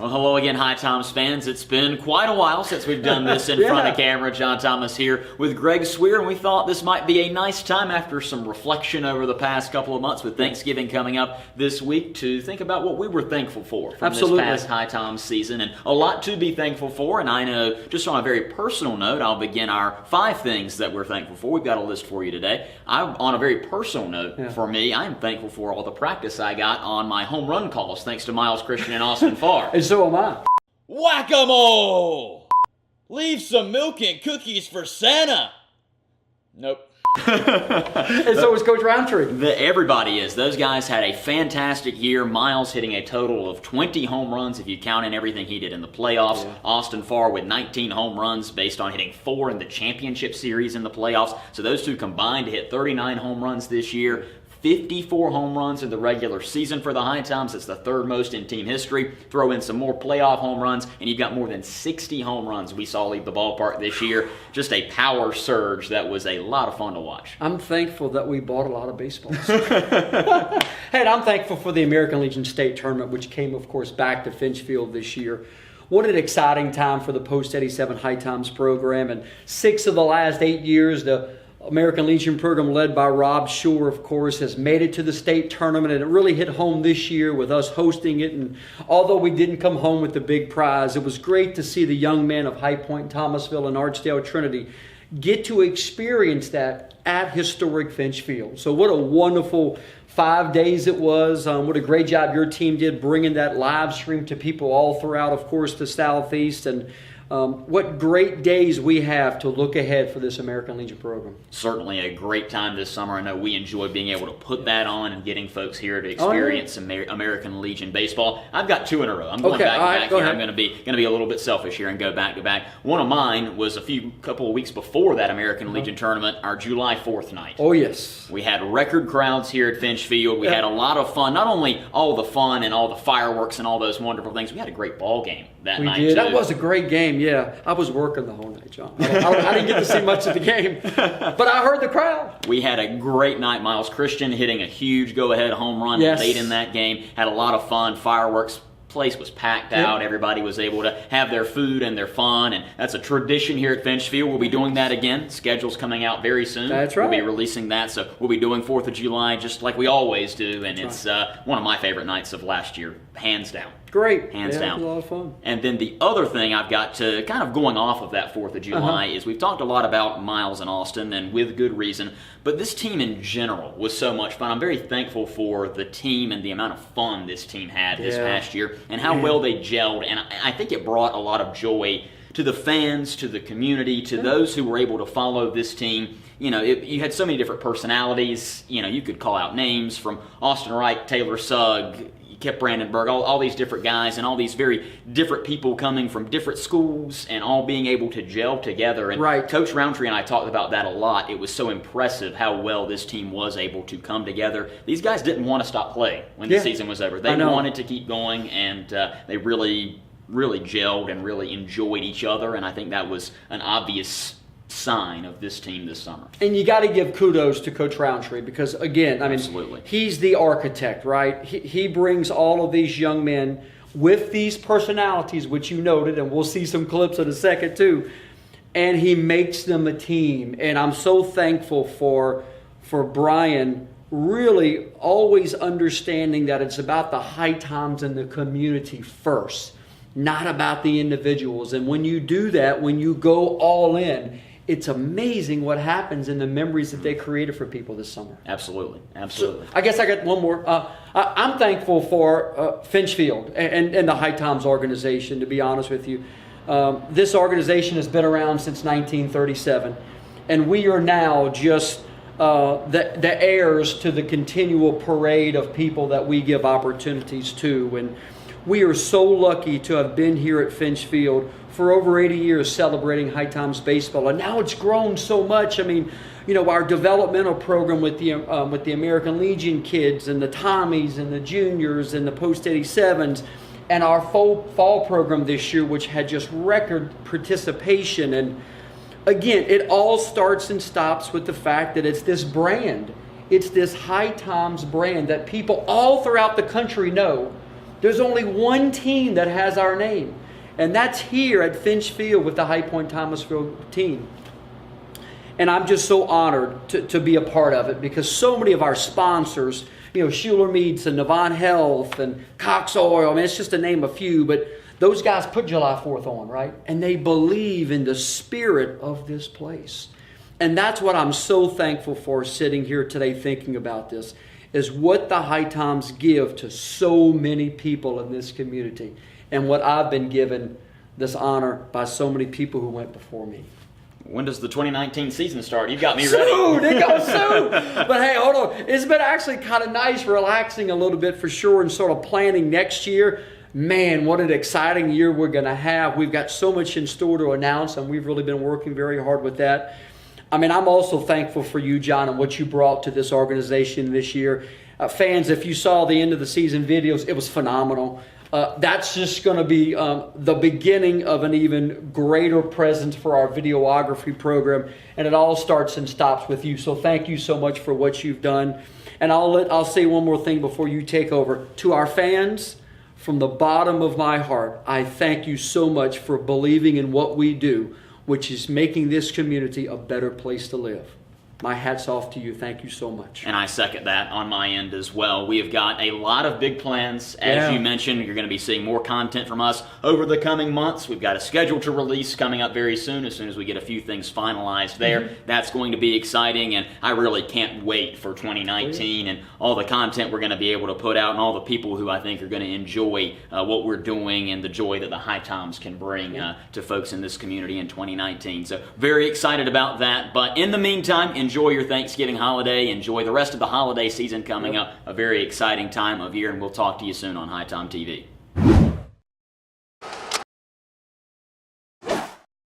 Well, hello again, HiToms fans. It's been quite a while since we've done this in front of camera. John Thomas here with Greg Suire, and we thought this might be a nice time after some reflection over the past couple of months with Thanksgiving coming up this week to think about what we were thankful for from this past HiToms season, and a lot to be thankful for. And I know, just on a very personal note, I'll begin our 5 things that we're thankful for. We've got a list for you today. On a very personal note, for me, I'm thankful for all the practice I got on my home run calls, thanks to Miles Christian and Austin Farr. And so am I. Whack-a-mole! Leave some milk and cookies for Santa. Nope. And so is Coach Roundtree. Everybody is. Those guys had a fantastic year. Miles hitting a total of 20 home runs if you count in everything he did in the playoffs. Yeah. Austin Farr with 19 home runs based on hitting 4 in the championship series in the playoffs. So those two combined to hit 39 home runs this year. 54 home runs in the regular season for the HiToms. It's the 3rd most in team history. Throw in some more playoff home runs, and you've got more than 60 home runs we saw leave the ballpark this year. Just a power surge that was a lot of fun to watch. I'm thankful that we bought a lot of baseballs. Hey, and I'm thankful for the American Legion State Tournament, which came, of course, back to Finchfield this year. What an exciting time for the Post-87 HiToms program. And 6 of the last 8 years, the American Legion program, led by Rob Shore, of course, has made it to the state tournament, and it really hit home this year with us hosting it. And although we didn't come home with the big prize, it was great to see the young men of High Point-Thomasville and Archdale Trinity get to experience that at historic Finchfield. So what a wonderful 5 days it was. What a great job your team did bringing that live stream to people all throughout, of course, the Southeast. And what great days we have to look ahead for this American Legion program. Certainly a great time this summer. I know we enjoy being able to put that on and getting folks here to experience American Legion baseball. I've got 2 in a row. I'm going back to back here. I'm going to be a little bit selfish here and go back to back. One of mine was couple of weeks before that American Legion tournament, our July 4th night. Oh, yes. We had record crowds here at Finchfield. We had a lot of fun. Not only all the fun and all the fireworks and all those wonderful things, we had a great ball game that night, too. That was a great game. Yeah, I was working the whole night, John. I didn't get to see much of the game, but I heard the crowd. We had a great night. Miles Christian hitting a huge go-ahead home run late in that game. Had a lot of fun. Fireworks. Place was packed out. Everybody was able to have their food and their fun, and that's a tradition here at Finchfield. We'll be doing that again. Schedule's coming out very soon. That's right. We'll be releasing that, so we'll be doing 4th of July just like we always do, and it's one of my favorite nights of last year, hands down. Great. Hands down. It was a lot of fun. And then the other thing I've got to kind of going off of that 4th of July is we've talked a lot about Miles and Austin, and with good reason, but this team in general was so much fun. I'm very thankful for the team and the amount of fun this team had this past year and how well they gelled, and I think it brought a lot of joy to the fans, to the community, to those who were able to follow this team. You know, you had so many different personalities. You know, you could call out names from Austin Wright, Taylor Sugg, Kip Brandenburg, all these different guys and all these very different people coming from different schools and all being able to gel together. And Coach Roundtree and I talked about that a lot. It was so impressive how well this team was able to come together. These guys didn't want to stop playing when the season was over. They wanted to keep going, and they really gelled and really enjoyed each other, and I think that was an obvious sign of this team this summer. And you got to give kudos to Coach Roundtree because, again, I mean, he's the architect, right? He brings all of these young men with these personalities, which you noted, and we'll see some clips in a second too, and he makes them a team. And I'm so thankful for Brian really always understanding that it's about the HiToms and the community first, not about the individuals. And when you do that, when you go all in, it's amazing what happens in the memories that they created for people this summer. Absolutely. So I guess I got one more. I'm thankful for Finchfield and the HiToms organization, to be honest with you. This organization has been around since 1937, and we are now just the heirs to the continual parade of people that we give opportunities to. And we are so lucky to have been here at Finchfield for over 80 years celebrating HiToms baseball. And now it's grown so much. I mean, you know, our developmental program with the American Legion kids and the Tommies and the juniors and the Post-87s, and our fall program this year, which had just record participation. And again, it all starts and stops with the fact that it's this brand. It's this HiToms brand that people all throughout the country know There's only one team that has our name, and that's here at Finch Field with the High Point-Thomasville team. And I'm just so honored to be a part of it, because so many of our sponsors, Schuler Meats and Navon Health and Cox Oil, I mean, it's just to name a few, but those guys put July 4th on, right? And they believe in the spirit of this place. And that's what I'm so thankful for sitting here today thinking about this, is what the HiToms give to so many people in this community, and what I've been given this honor by so many people who went before me. When does the 2019 season start? You've got me ready. Soon! It goes soon! But hey, hold on. It's been actually kind of nice, relaxing a little bit for sure, and sort of planning next year. Man, what an exciting year we're going to have. We've got so much in store to announce, and we've really been working very hard with that. I mean, I'm also thankful for you, John, and what you brought to this organization this year. Fans, if you saw the end of the season videos, it was phenomenal. That's just going to be the beginning of an even greater presence for our videography program, and it all starts and stops with you. So thank you so much for what you've done. And I'll say one more thing before you take over. To our fans, from the bottom of my heart, I thank you so much for believing in what we do, which is making this community a better place to live. My hat's off to you. Thank you so much. And I second that on my end as well. We have got a lot of big plans. As you mentioned, you're going to be seeing more content from us over the coming months. We've got a schedule to release coming up very soon as we get a few things finalized there. That's going to be exciting, and I really can't wait for 2019 and all the content we're going to be able to put out, and all the people who I think are going to enjoy what we're doing, and the joy that the HiToms can bring to folks in this community in 2019. So very excited about that. But in the meantime, enjoy your Thanksgiving holiday. Enjoy the rest of the holiday season coming up. A very exciting time of year, and we'll talk to you soon on HiTom TV.